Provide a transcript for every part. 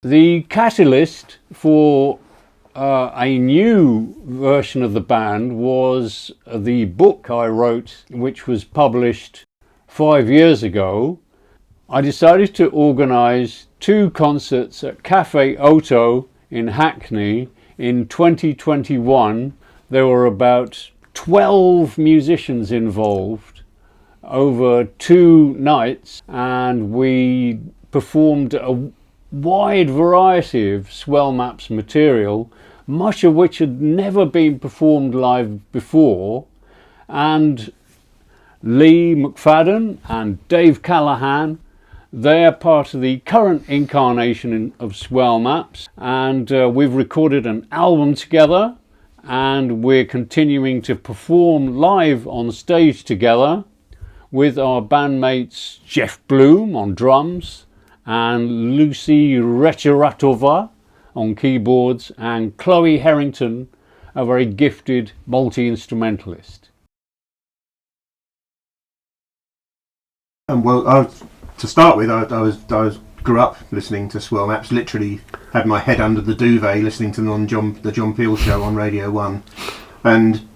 The catalyst for a new version of the band was the book I wrote, which was published 5 years ago. I decided to organise 2 concerts at Cafe Otto in Hackney in 2021. There were about 12 musicians involved over 2 nights, and we performed a wide variety of Swell Maps material, much of which had never been performed live before. And Lee McFadden and Dave Callahan, they're part of the current incarnation of Swell Maps, and we've recorded an album together, and we're continuing to perform live on stage together with our bandmates Jeff Bloom on drums and Lucy Recheratova on keyboards, and Chloe Harrington, a very gifted multi-instrumentalist. Well, to start with, I grew up listening to Swell Maps. Literally had my head under the duvet listening to them on the John Peel show on Radio 1, and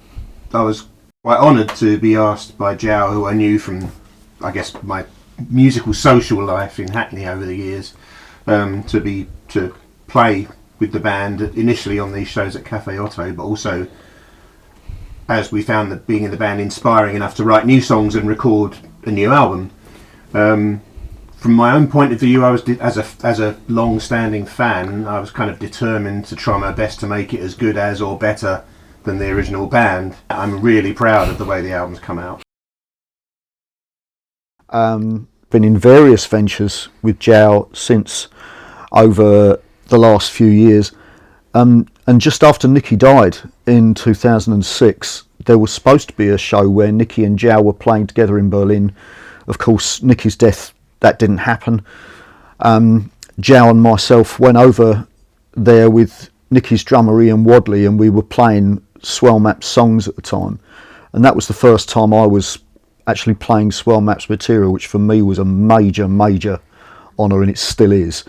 I was quite honoured to be asked by Jowe, who I knew from, I guess, my musical social life in Hackney over the years, to play with the band initially on these shows at Cafe Otto, but also as we found that being in the band inspiring enough to write new songs and record a new album. From my own point of view, I was as a long-standing fan, I was kind of determined to try my best to make it as good as or better than the original band. I'm really proud of the way the album's come out. Been in various ventures with Jowe since over the last few years, and just after Nicky died in 2006, there was supposed to be a show where Nicky and Jowe were playing together in Berlin. Of course, Nicky's death, that didn't happen. Jowe and myself went over there with Nicky's drummer Ian Wadley, and we were playing Swell Maps songs at the time, and that was the first time I was actually playing Swell Maps material, which for me was a major honour, and it still is.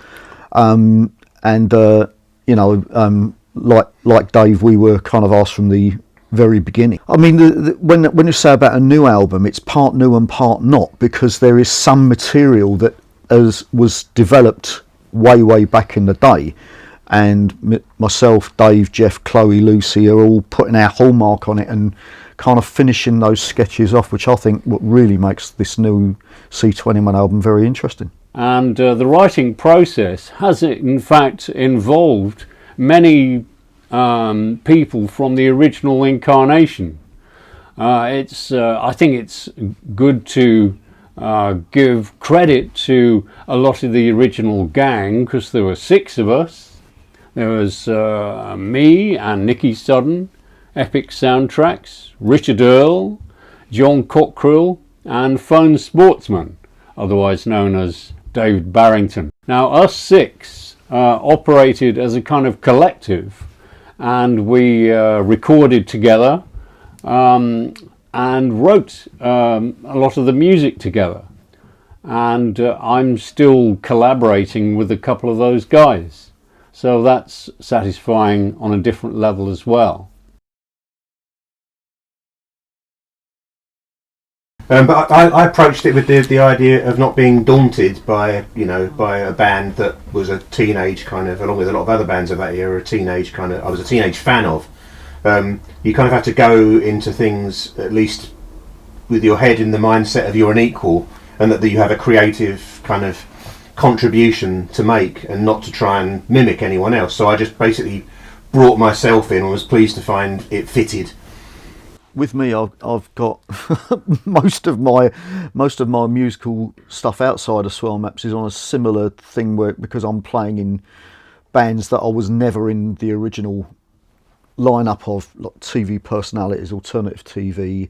Like Dave, we were kind of asked from the very beginning. I mean, when you say about a new album, it's part new and part not, because there is some material that was developed way back in the day, and myself, Dave, Jeff, Chloe, Lucy are all putting our hallmark on it and kind of finishing those sketches off, which I think what really makes this new C21 album very interesting. And the writing process has in fact involved many people from the original incarnation. I think it's good to give credit to a lot of the original gang, because there were 6 of us. There was me and Nicky Sudden, Epic Soundtracks, Richard Earle, John Cockrell, and Phone Sportsman, otherwise known as David Barrington. Now, us 6 operated as a kind of collective, and we recorded together and wrote a lot of the music together. And I'm still collaborating with a couple of those guys, so that's satisfying on a different level as well. But I approached it with the idea of not being daunted by a band that was a teenage kind of, along with a lot of other bands of that era, I was a teenage fan of. You kind of have to go into things at least with your head in the mindset of you're an equal, and that you have a creative kind of contribution to make, and not to try and mimic anyone else. So I just basically brought myself in and was pleased to find it fitted. With me, I've got most of my musical stuff outside of Swell Maps is on a similar thing, where because I'm playing in bands that I was never in the original lineup of, like TV personalities, alternative TV,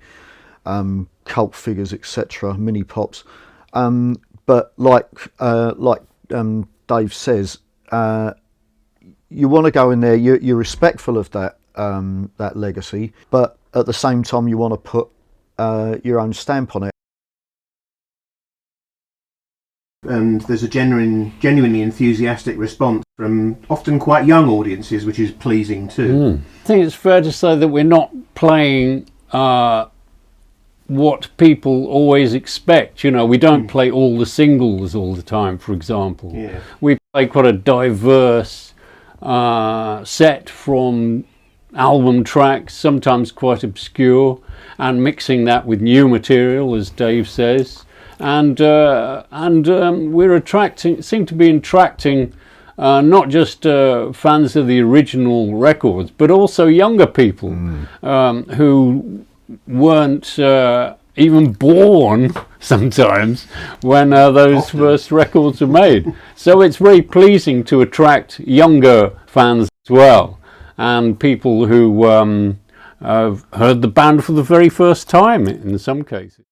cult figures, etc., mini pops. But like Dave says, you want to go in there. You're respectful of that legacy, but at the same time, you want to put your own stamp on it. and there's a genuinely enthusiastic response from often quite young audiences, which is pleasing too. I think it's fair to say that we're not playing what people always expect. You know, we don't play all the singles all the time, for example. Yeah. We play quite a diverse set from album tracks, sometimes quite obscure, and mixing that with new material, as Dave says. And we're seem to be attracting not just fans of the original records, but also younger people who weren't even born sometimes when those first records were made. So it's very pleasing to attract younger fans as well, and people who have heard the band for the very first time in some cases.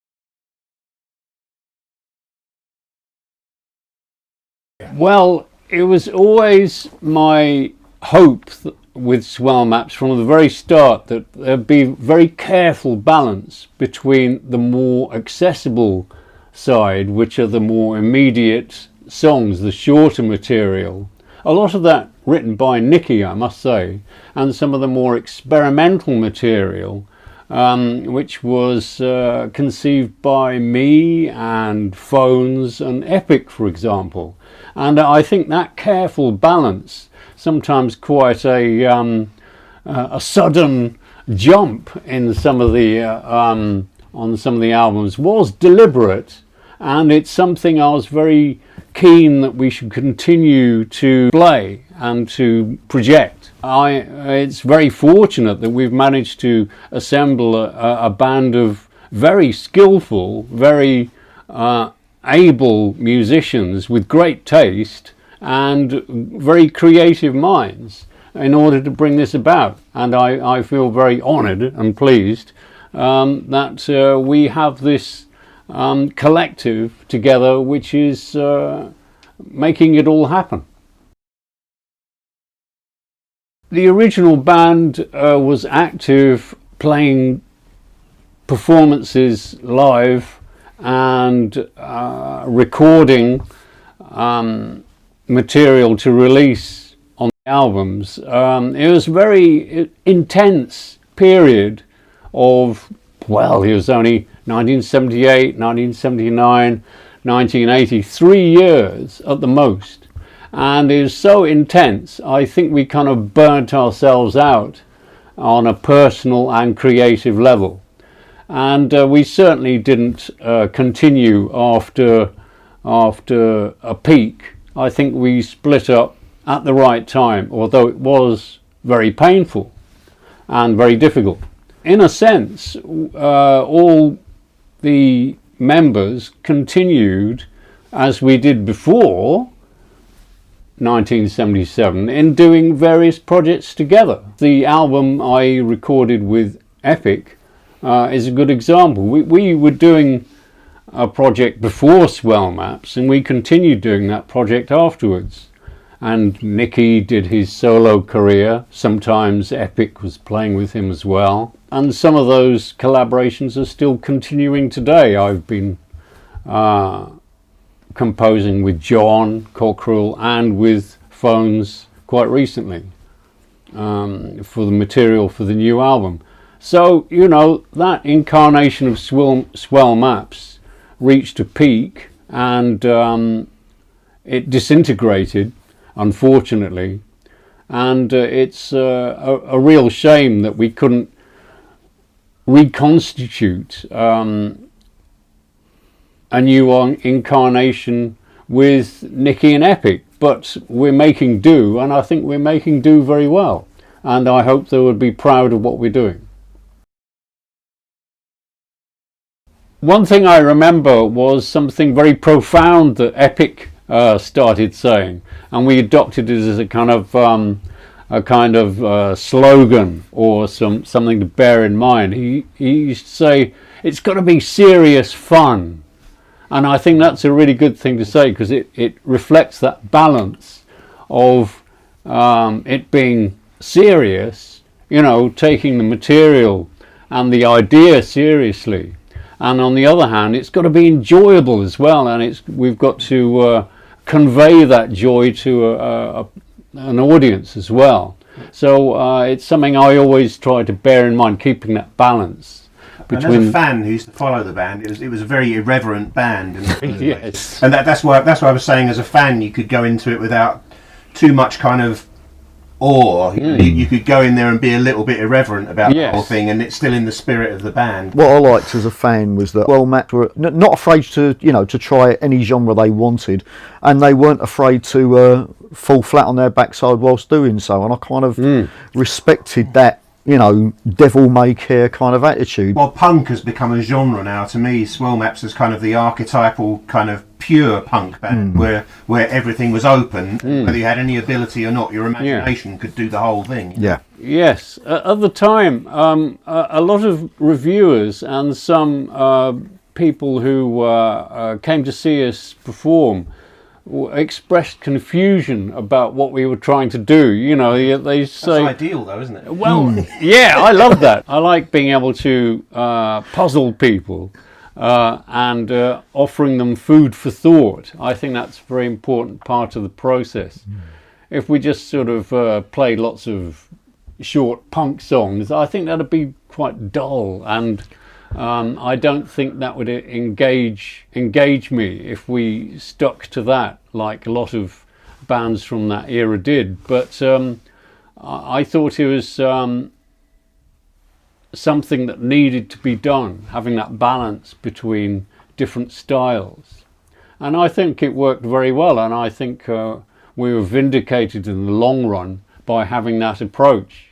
Well, it was always my hope with Swell Maps from the very start that there'd be very careful balance between the more accessible side, which are the more immediate songs, the shorter material. A lot of that written by Nicky, I must say, and some of the more experimental material, which was conceived by me and Phones and Epic, for example. And I think that careful balance, sometimes quite a sudden jump in some of the on some of the albums, was deliberate, and it's something I was very keen that we should continue to play and to project. It's very fortunate that we've managed to assemble a band of very skillful, very able musicians with great taste and very creative minds in order to bring this about. And I feel very honoured and pleased that we have this collective together which is making it all happen. The original band was active, playing performances live and recording material to release on the albums. It was a very intense period of, well, it was only 1978, 1979, 1980, 3 years at the most. And it was so intense, I think we kind of burnt ourselves out on a personal and creative level. And we certainly didn't continue after a peak. I think we split up at the right time, although it was very painful and very difficult. In a sense, all the members continued as we did before 1977 in doing various projects together. The album I recorded with Epic is a good example. We were doing a project before Swell Maps, and we continued doing that project afterwards. And Nicky did his solo career. Sometimes Epic was playing with him as well. And some of those collaborations are still continuing today. I've been composing with John Cockrell and with Phones quite recently for the material for the new album. So, you know, that incarnation of Swell Maps reached a peak, and it disintegrated, unfortunately. And it's a real shame that we couldn't reconstitute a new incarnation with Nicky and Epic. But we're making do, and I think we're making do very well. And I hope they would be proud of what we're doing. One thing I remember was something very profound that Epic started saying, and we adopted it as a kind of slogan or something to bear in mind. He used to say, "It's got to be serious fun," and I think that's a really good thing to say, because it reflects that balance of it being serious, you know, taking the material and the idea seriously, and on the other hand, it's got to be enjoyable as well, and we've got to convey that joy to an audience as well. So it's something I always try to bear in mind, keeping that balance between. And as a fan who used to follow the band, it was a very irreverent band. Yes. And that's why I was saying, as a fan, you could go into it without too much kind of awe. You could go in there and be a little bit irreverent about the whole thing, and it's still in the spirit of the band. What I liked as a fan was that Swell Maps were not afraid to try any genre they wanted, and they weren't afraid to fall flat on their backside whilst doing so. And I kind of respected that, devil may care kind of attitude. Well, punk has become a genre now. To me, Swell Maps is kind of the archetypal kind of pure punk band where everything was open. Whether you had any ability or not, your imagination could do the whole thing. Yeah. Yes. At the time, a lot of reviewers and some people who came to see us perform expressed confusion about what we were trying to do. They say, that's ideal though, isn't it? Well, yeah, I love that. I like being able to puzzle people and offering them food for thought. I think that's a very important part of the process. If we just sort of played lots of short punk songs, I think that'd be quite dull, and I don't think that would engage me if we stuck to that, like a lot of bands from that era did. But I thought it was something that needed to be done, having that balance between different styles. And I think it worked very well, and I think we were vindicated in the long run by having that approach.